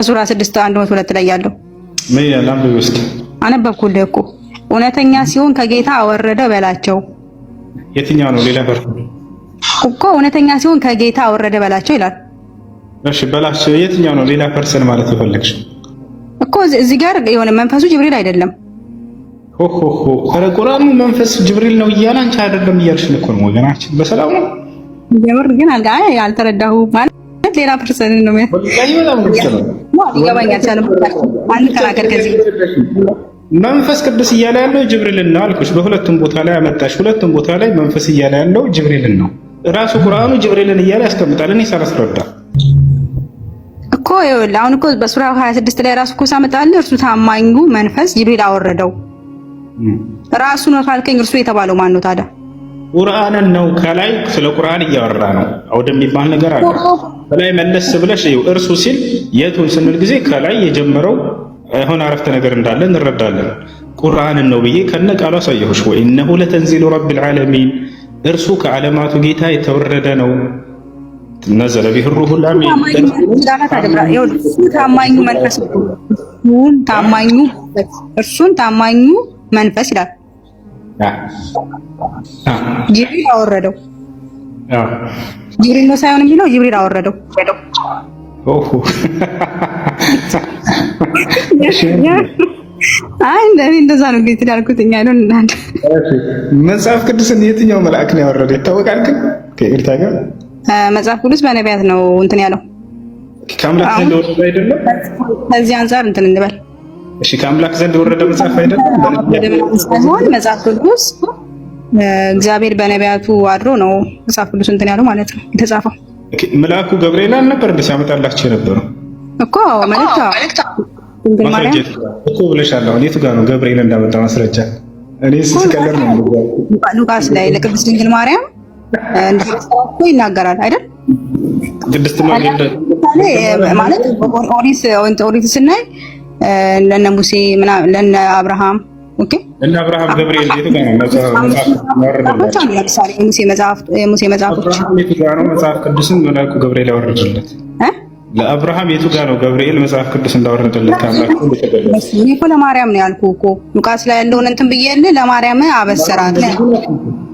ሱራ 6:102 ላይ ያለው ምን ያላም በውስጥ አነበብኩልህ እኮ እውነተኛ ሲሆን ከጌታ አወረደ በላቸው። የትኛው ነው? ሌላ ፈርኩ እኮ እውነተኛ ሲሆን ከጌታ አወረደ በላቸው ይላል። እሺ በላቸው የትኛው ነው? ሌላ ፐርሰን ማለት ይፈልግሽ እኮ እዚህ ጋር የሆነ መንፈሱ ጅብሪል አይደለም። ሆሆሆ ቁርአኑ መንፈስ ጅብሪል ነው እያለ አንቺ አይደለም እያልሽን እኮ ነው ወገናችን። በሰላም ነው የምር ግን ያልተረዳሁ ማለት ሌላ ፐርሰን ነው መንፈስ ቅዱስ እያለ ያለው ጅብሪልን ነው አልኩሽ። በሁለቱም ቦታ ላይ አመጣሽ። ሁለቱም ቦታ ላይ መንፈስ እያለ ያለው ጅብሪልን ነው። ራሱ ቁርአኑ ጅብሪልን እያለ ያስቀምጣል። እኔ ሳላስረዳ እኮ ይኸውልህ አሁን እኮ በሱራ 26 ላይ ራሱ እኮ ሳመጣልህ እርሱ ታማኙ መንፈስ ጅብሪል አወረደው ራሱ ነው ካልከኝ እርሱ የተባለው ማን ነው ታዲያ? ቁርአንን ነው። ከላይ ስለ ቁርአን እያወራ ነው። አውድ የሚባል ነገር አለ። ከላይ መለስ ብለሽ እርሱ ሲል የቱን ስንል ጊዜ ከላይ የጀመረው አሁን አረፍተ ነገር እንዳለ እንረዳለን። ቁርአንን ነው ብዬ ከነ ቃሉ አሳየሁሽ። ወኢነሁ ለተንዚሉ ረቢል ዓለሚን እርሱ ከዓለማቱ ጌታ የተወረደ ነው። ነዘለ ቢሂ ሩሁል አሚን ታማኙ መንፈስ እርሱን ታማኙ መንፈስ ይላል። ጅብሪል አወረደው። ጅብሪል ነው ሳይሆን የሚለው ጅብሪል አወረደው። አይ እንደዛ ነው እንግዲህ ያልኩትኛ ነው። እናንተ መጽሐፍ ቅዱስን የትኛው መልአክ ነው ያወረደው ይታወቃል? ግን ከኤርታ ጋር መጽሐፍ ቅዱስ በነቢያት ነው እንትን ያለው ከአምላክ ዘንድ ወረደ አይደለም? ከዚህ አንፃር እንትን እንበል እሺ። ከአምላክ ዘንድ ወረደ መጽሐፍ አይደለም? መጽሐፍ ቅዱስ እግዚአብሔር በነቢያቱ አድሮ ነው መጽሐፍ ቅዱስ እንትን ያለው ማለት ነው የተጻፈው። መልአኩ ገብርኤል አልነበር እንደ ሲያመጣላችሁ የነበረው እኮ መልእክት እኮ ብለሻል። አሁን የቱ ጋር ነው ገብርኤል እንዳመጣ ማስረጃ? እኔ ስስከለር ነው ሉቃስ ላይ ለቅድስት ድንግል ማርያም እንደተሰራው ይናገራል አይደል? ቅድስት ማርያም ማለት ኦሪት ስናይ ለነ ሙሴ ምናምን ለነ አብርሃም ኦኬ እና አብርሃም ገብርኤል የቱ ጋር ነው መጽሐፍ ቅዱስን መልአኩ ገብርኤል ያወረደለት? ለአብርሃም የቱ ጋር ነው ገብርኤል መጽሐፍ ቅዱስ እንዳወረደለት ካምላክ ሁሉ ተገለጸ። እኔ እኮ ለማርያም ነው ያልኩህ እኮ ሉቃስ ላይ ያለውን እንትን ብዬልህ ለማርያም አበሰራት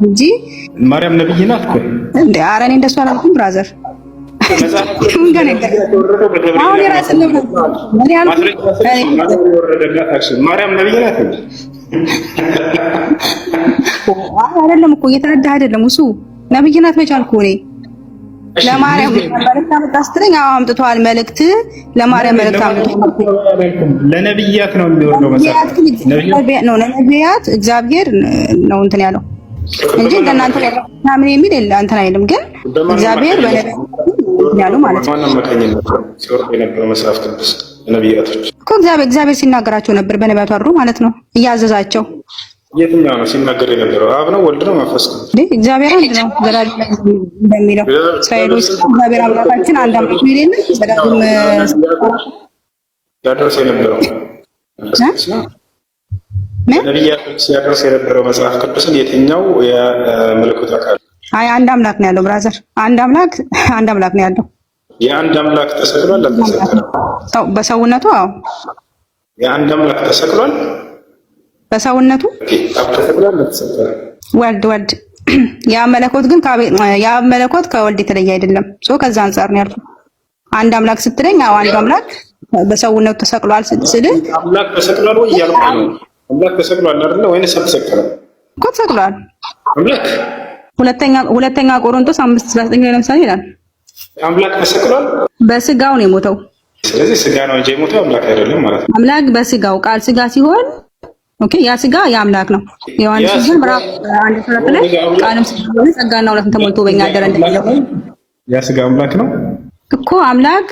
እንጂ ማርያም ነብይ ናት እኮ እንዴ? ኧረ እኔ እንደሱ አላልኩም ብራዘር። ማርያም ነብይ ናት አይደለም እኮ እየተረዳህ አይደለም። እሱ ነብይ ናት መች አልኩህ እኔ ለማርያም መልእክት አመጣ ስትለኝ አምጥቷል። መልእክት ለማርያም መልእክት አምጥቷል። ለነብያት ነው የሚወርደው መጽሐፍ ነው። ለነብያት እግዚአብሔር ነው እንትን ያለው እንጂ እንደናንተ ምናምን የሚል እንትን አይልም። ግን እግዚአብሔር በነብያት ያለው ማለት ነው። ማንንም መከኝነት ሲወርድ የነበረው መጽሐፍ ቅዱስ ነብያቶች እኮ እግዚአብሔር ሲናገራቸው ነበር በነብያቱ አድሮ ማለት ነው እያዘዛቸው። የትኛው ነው ሲናገር የነበረው? አብ ነው ወልድ ነው መንፈስ ቅዱስ? እግዚአብሔር አንድ ነው ዘላለም እንደሚለው እስራኤሎች እግዚአብሔር አምላካችን አንድ አምላክ ነው ይላል። ዘላለም ያደረሰ የነበረው ነብያቶች ሲያደርስ የነበረው መጽሐፍ ቅዱስን የትኛው የመለኮት አካል? አይ አንድ አምላክ ነው ያለው ብራዘር። አንድ አምላክ ነው ያለው። የአንድ አምላክ ተሰቅሏል አልተሰቀለም? በሰውነቱ አዎ የአንድ አምላክ ተሰቅሏል በሰውነቱ ወልድ ያ መለኮት ግን ከወልድ የተለየ አይደለም። ከዛ አንፃር ነው ያልኩት። አንድ አምላክ ስትለኝ አንድ አምላክ በሰውነቱ ተሰቅሏል ስል አምላክ ተሰቅሏል ወይ ያልኩ ነው። አምላክ ተሰቅሏል አይደለ ወይስ ተሰቅሏል? እኮ ተሰቅሏል አምላክ። ሁለተኛ ቆሮንቶስ 5:19 ላይ ለምሳሌ ይላል አምላክ ተሰቅሏል በስጋው ነው የሞተው። ስለዚህ ስጋ ነው እንጂ የሞተው አምላክ አይደለም ማለት ነው። አምላክ በስጋው ቃል ስጋ ሲሆን ኦኬ ያ ስጋ የአምላክ ነው። ዮሐንስ ግን ምዕራፍ 1:3 ላይ ቃልም ስለሆነ ጸጋና እውነትን ተሞልቶ በእኛ አደረ እንደሚለው ያ ስጋ አምላክ ነው እኮ አምላክ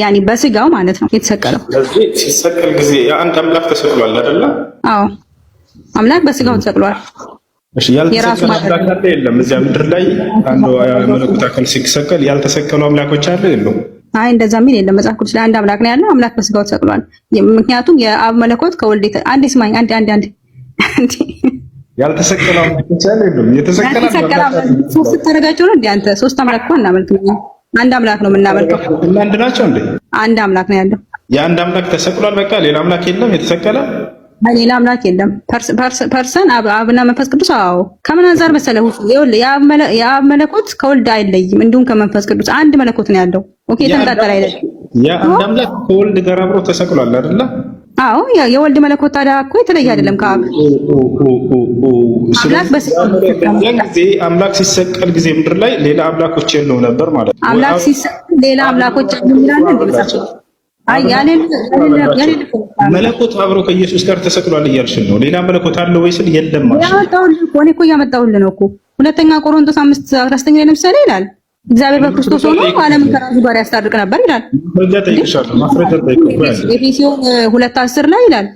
ያኒ በስጋው ማለት ነው የተሰቀለው። ስለዚህ ሲሰቀል ጊዜ አንድ አምላክ ተሰቅሏል አይደለ? አዎ አምላክ በስጋው ተሰቅሏል። እሺ ያልተሰቀለ አምላክ አለ የለም? እዚያ ምድር ላይ አንዱ መለኮት አካል ሲሰቀል ያልተሰቀሉ አምላኮች አለ የለም? አይ እንደዛ ምን የለም። መጽሐፍ ቅዱስ ላይ አንድ አምላክ ነው ያለው። አምላክ በስጋው ተሰቅሏል። ምክንያቱም የአብ መለኮት ከወልድ አንድ ስማኝ አንድ ያልተሰቀለው አምላክ አለ የለም? የተሰቀለ ሶስት ተረጋቸው ነው እንዴ አንተ? ሶስት አምላክ እኮ እናመልክ ነው። አንድ አምላክ ነው የምናመልከው። እና አንድ ናቸው እንዴ? አንድ አምላክ ነው ያለው። የአንድ አምላክ ተሰቅሏል። በቃ ሌላ አምላክ የለም የተሰቀለ ሌላ አምላክ የለም። ፐርሰን አብና መንፈስ ቅዱስ። አዎ ከምን አንፃር መሰለህ? የአብ መለኮት ከወልድ አይለይም፣ እንዲሁም ከመንፈስ ቅዱስ አንድ መለኮት ነው ያለው። ኦኬ ተነጣጣለ አይደለም። ያ አንድ አምላክ ከወልድ ጋር አብሮ ተሰቅሏል አይደለ? አዎ የወልድ መለኮት ታዲያ እኮ የተለየ አይደለም ከአብ። አምላክ ሲሰቀል ጊዜ ምድር ላይ ሌላ አምላኮች የለው ነበር ማለት ነው። አምላክ ሲሰቀል ሌላ አምላኮች አሉ ይላል እንዴ? አይ መለኮት አብሮ ከኢየሱስ ጋር ተሰቅሏል እያልሽን ነው። ሌላ መለኮት አለ ወይ ስል የለም ማለት ነው። እኔ እኮ እያመጣሁልህ ነው እኮ ሁለተኛ ቆሮንቶስ 5:19 ላይ ለምሳሌ ይላል እግዚአብሔር በክርስቶስ ሆኖ ዓለምን ከራሱ ጋር ያስታርቅ ነበር ይላል። ኤፌሶን 2:10 ላይ ይላል።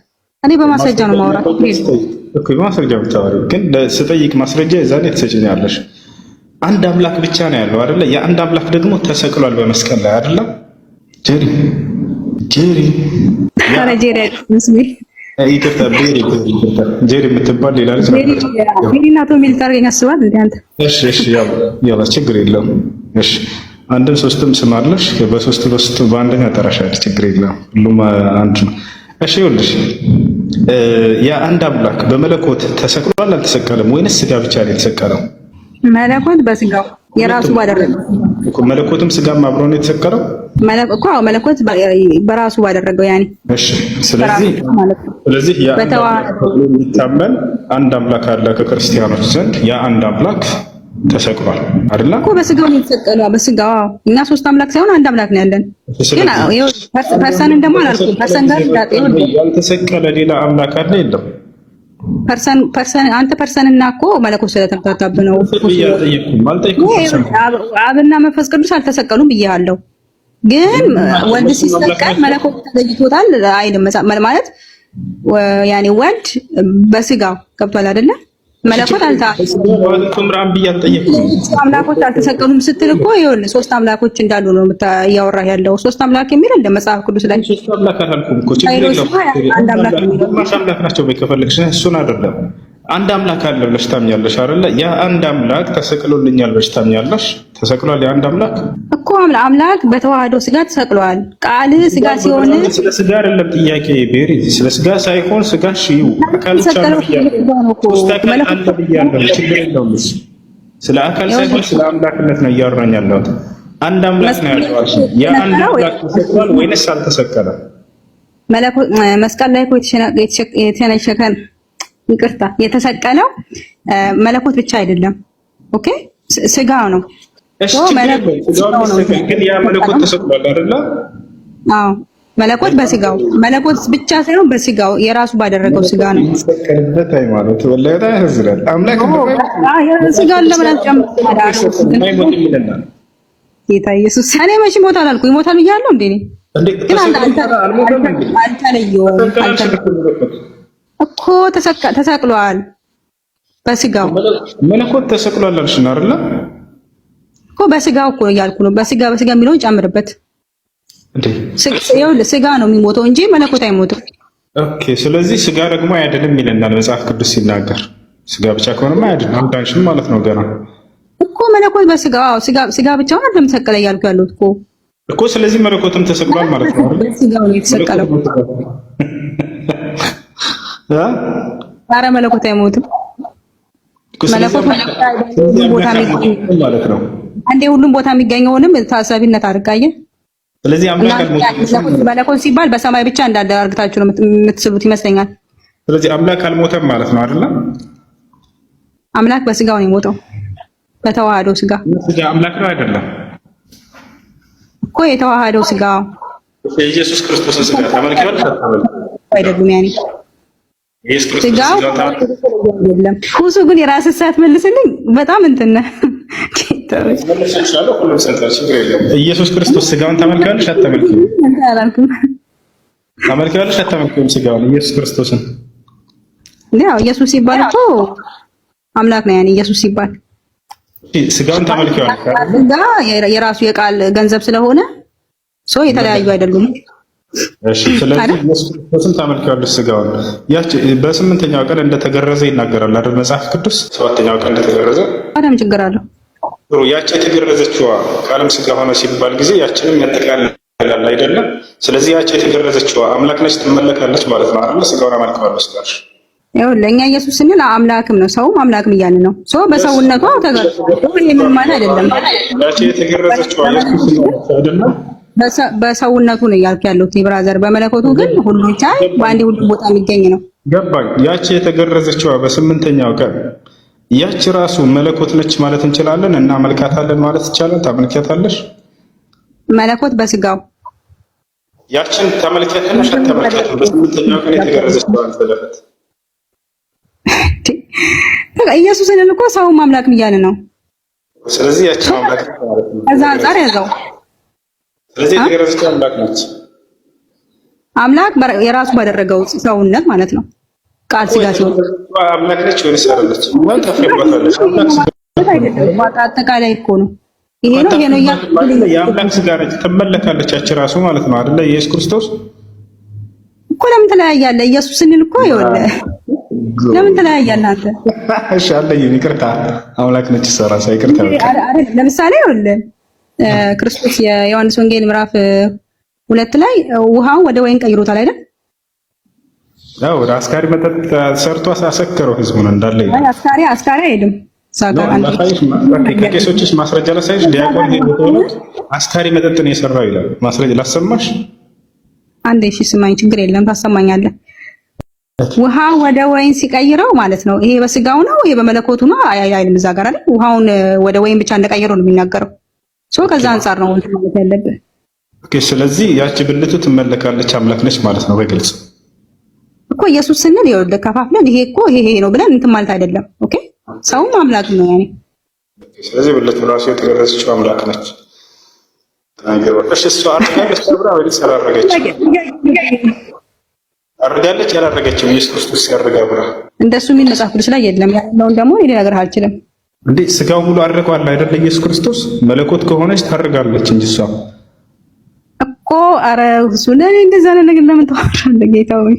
እኔ በማስረጃ ነው የማወራው እኮ በማስረጃ ብቻ ነው። ግን ስጠይቅ ማስረጃ የዛኔ ትሰጪኛለሽ። አንድ አምላክ ብቻ ነው ያለው አይደለ? የአንድ አምላክ ደግሞ ተሰቅሏል በመስቀል ላይ አይደለ? ጄሪ ይቅርታ፣ ጄሪ የምትባል ሌላ ልጅ ናቶ ሚል ታርገኝ አስባል እንዴ አንተ? እሺ ያው ችግር የለውም። እሺ አንድም ሶስትም ስም አለሽ። በሶስት በአንደኛ ጠራሻል። ችግር የለም፣ ሁሉም አንድ ነው። እሺ ይኸውልሽ፣ ያ አንድ አምላክ በመለኮት ተሰቅሏል አልተሰቀለም? ወይንስ ስጋ ብቻ ነው የተሰቀለው? መለኮት በስጋው የራሱ ባደረገው እኮ መለኮትም ስጋም አብሮ ነው የተሰቀለው። መለኮት በራሱ ባደረገው ያኔ። እሺ ስለዚህ ያ የሚታመን አንድ አምላክ አለ ከክርስቲያኖች ዘንድ። ያ አንድ አምላክ ተሰቅሏል አይደል እኮ በስጋው ነው የተሰቀለው። በስጋው እኛ ሶስት አምላክ ሳይሆን አንድ አምላክ ነው ያለን። ግን ፐርሰንን ደግሞ አላልኩም። ፐርሰን ጋር ያልተሰቀለ ሌላ አምላክ አለ የለም? ፐርሰን አንተ ፐርሰንና እኮ መለኮት ስለተምታታብህ ነው። አብና መንፈስ ቅዱስ አልተሰቀሉም ብዬሃለሁ። ግን ወልድ ሲሰቀል መለኮት ተለይቶታል አይደለም ማለት ያኔ ወልድ በስጋው ገብቷል አይደለ? መለኮት አምላኮች አልተሰቀሉም ስትል እኮ ይኸውልህ ሶስት አምላኮች እንዳሉ ነው እያወራህ ያለው። ሶስት አምላክ የሚል እንደ መጽሐፍ ቅዱስ ላይ ሶስት አምላክ አላልኩም እኮ አንድ አምላክ ናቸው። ከፈለግሽ እሱን አይደለም አንድ አምላክ አለ ብለሽ ታምኛለሽ አይደለ? ያ አንድ አምላክ ተሰቅሎልኛል ብለሽ ታምኛለሽ? ተሰቅሏል ያ አንድ አምላክ እኮ አምላክ በተዋህዶ ስጋ ተሰቅሏል። ቃል ስጋ ሲሆን ስለ ስጋ አይደለም ጥያቄ ቤሪ፣ ስለ ስጋ ሳይሆን ስጋ ሽዩ አካል ብቻ ነው ብያለሁ። ችግር የለውም። ስለ አካል ሳይሆን ስለ አምላክነት ነው እያወራኝ ያለሁት። አንድ አምላክ ነው ያለው። ያ አንድ አምላክ ተሰቅሏል ወይንስ አልተሰቀለም? መስቀል ላይ እኮ የተሸነሸከን ይቅርታ የተሰቀለው መለኮት ብቻ አይደለም። ኦኬ ስጋ ነው። እሺ ግን ያ መለኮት ተሰቅሏል አይደለ? አዎ መለኮት በስጋው መለኮት ብቻ ሳይሆን በስጋው የራሱ ባደረገው ስጋ ነው የተሰቀለበት። ሃይማኖት ወላሂ ያዝራል። አምላክ ስጋን ለምን አልጨምርም? ጌታ ኢየሱስ እኔ መቼ ሞታል አልኩ? ይሞታል ብያለሁ እንዴ? ግን አልተለየውም እኮ ተሰቅሏል በስጋው። መለኮት ተሰቅሏል አልሽኝ አይደለ? እኮ በስጋው እኮ እያልኩ ነው። በስጋ የሚለውን ጨምርበት እንዴ። ስጋ ነው የሚሞተው እንጂ መለኮት አይሞትም። ኦኬ ስለዚህ ስጋ ደግሞ አያድንም ይለናል መጽሐፍ ቅዱስ ሲናገር። ስጋ ብቻ ከሆነማ አያድንም አልዳንሽም ማለት ነው ገና እኮ። መለኮት በስጋው ስጋ ብቻውን አይደለም ተሰቀለ እያልኩ ያለሁት እኮ። ስለዚህ መለኮትም ተሰቅሏል ማለት ነው አይደል? በስጋው ነው የተሰቀለው። ኧረ መለኮት አይሞትም። መለኮት ማለት ነው አንዴ ሁሉም ቦታ የሚገኘውንም ታሳቢነት አድርጋየ። ስለዚህ አምላክ አልሞተም። መለኮት ሲባል በሰማይ ብቻ እንዳለ አድርጋችሁ ነው የምትስሉት ይመስለኛል። ስለዚህ አምላክ አልሞተም ማለት ነው አይደል? አምላክ በስጋው ነው የሞተው፣ በተዋህዶ ስጋ። ስጋ አምላክ ነው አይደለም እኮ የተዋህደው ስጋ የኢየሱስ ክርስቶስ ስጋ ተመልክቷል አይደለም ያኔ ስጋው አይደለም። ሁሱ ግን የራስህ ሰዓት መልስልኝ። በጣም እንትን ነህ። ኢየሱስ ክርስቶስ ስጋውን ተመልክቷል አትመልክም? ተመልክቷል አትመልክም? ስጋውን ኢየሱስ ክርስቶስን ያው ኢየሱስ ሲባል እኮ አምላክ ነው ያኔ ኢየሱስ ሲባል ስጋውን ተመልክቷል። ስጋ የራሱ የቃል ገንዘብ ስለሆነ የተለያዩ አይደሉም። እሺ ስለዚህ ኢየሱስ ክርስቶስን ተመልክቷል ስጋውን። ያቺ በስምንተኛው ቀን እንደተገረዘ ይናገራል አይደል መጽሐፍ ቅዱስ? ሰባተኛው ቀን እንደተገረዘ አዳም ችግር አለው ያቺ የተገረዘችዋ ከዓለም ስጋ ሆነ ሲባል ጊዜ ያችንም ያጠቃልላል አይደለም? ስለዚህ ያቺ የተገረዘችዋ አምላክ ነች፣ ትመለካለች ማለት ነው አይደል? ስጋውን አመልከዋለሁ ስጋሽ ይኸውልህ እኛ ኢየሱስ ስንል አምላክም ነው ሰውም አምላክም እያልን ነው። ሰው በሰውነቷ ተገረዘ። ይሄ ምን ማለት አይደለም። ያቺ የተገረዘችዋ ኢየሱስ አይደለም በሰውነቱ ነው እያልኩ ያለሁት ብራዘር። በመለኮቱ ግን ሁሉን ቻይ በአንዴ ሁሉ ቦታ የሚገኝ ነው። ገባኝ። ያቺ የተገረዘችዋ በስምንተኛው ቀን ያቺ ራሱ መለኮት ነች ማለት እንችላለን እና መልካታለን ማለት ይቻላል። ታመልኪያታለሽ መለኮት በስጋው ያችን ተመልከተሽ ተመልከተ በስምንተኛው ቀን የተገረዘችው አንተለፈት ኢየሱስን እኮ ሰው አምላክም እያለ ነው። ስለዚህ ያችን አምላክ ማለት ነው። ከዛ አንፃር ያዘው። ስለዚህ የተገረዘችው አምላክ ነች። አምላክ የራሱ ባደረገው ሰውነት ማለት ነው። ቃል ስጋ ሲሆን አምላክ ነች ወይስ አይደለች? ማን ተፈቅዷታለች? አምላክ ስጋ አይደለም። አጠቃላይ እኮ ነው። ይሄ ነው የአምላክ ስጋ ነች፣ ትመለካለች። ያቺ ራሱ ማለት ነው አይደለ? ኢየሱስ ክርስቶስ እኮ ለምን ትለያያለህ? ኢየሱስ ስንል እኮ ይኸውልህ ለምን ትለያያለህ አንተ? እሺ አለኝ ይቅርታ፣ አምላክ ነች ሰራሳ ይቅርታ። ለምሳሌ ይኸውልህ ክርስቶስ የዮሐንስ ወንጌል ምዕራፍ 2 ላይ ውሃውን ወደ ወይን ቀይሮታል አይደል? ያው ወደ አስካሪ መጠጥ ሰርቶ አሰከረው ህዝቡን እንዳለ። አይ አስካሪ አይደለም። ከቄሶችሽ ማስረጃ ላሳይሽ። ዲያቆን አስካሪ መጠጥ ነው የሰራው ይላል። ማስረጃ ላሰማሽ አንዴ። እሺ ስማኝ፣ ችግር የለም ታሰማኛለህ። ውሃ ወደ ወይን ሲቀይረው ማለት ነው። ይሄ በስጋው ነው ይሄ በመለኮቱ ነው አይልም እዛ ጋር አይደል? ውሃውን ወደ ወይን ብቻ እንደቀየረው ነው የሚናገረው። ከዛ አንፃር ነው እንትን ማለት ያለብህ። ኦኬ። ስለዚህ ያቺ ብልቱ ትመለካለች፣ አምላክ ነች ማለት ነው በግልጽ እኮ። ኢየሱስ ስንል ይኸውልህ ከፋፍለን ይሄ እኮ ይሄ ነው ብለን እንትን ማለት አይደለም። ኦኬ። ሰውም አምላክ ነው ያኔ። ስለዚህ ብልቱ ራሱ የተገረዘችው አምላክ ነች። እሺ እሷ አርጋለች ተብራ ወይስ አላረገችም? አርጋለች ያላረገችም? ኢየሱስ ክርስቶስ ያርጋ ብራ እንደሱ የሚል መጽሐፍ ቅዱስ ላይ የለም። ያለውን ደግሞ እኔ ልነግርህ አልችልም። እንዴ ስጋው ሙሉ አርቀዋል አይደለ? ኢየሱስ ክርስቶስ መለኮት ከሆነች ታርጋለች እንጂ እሷ እኮ ኧረ እሱ ለኔ እንደዛ ነገር ለምን ታወራለህ? ጌታው እኔ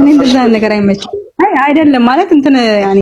እንደዛ ነገር አይመችም። አይ አይደለም ማለት እንትን ያኔ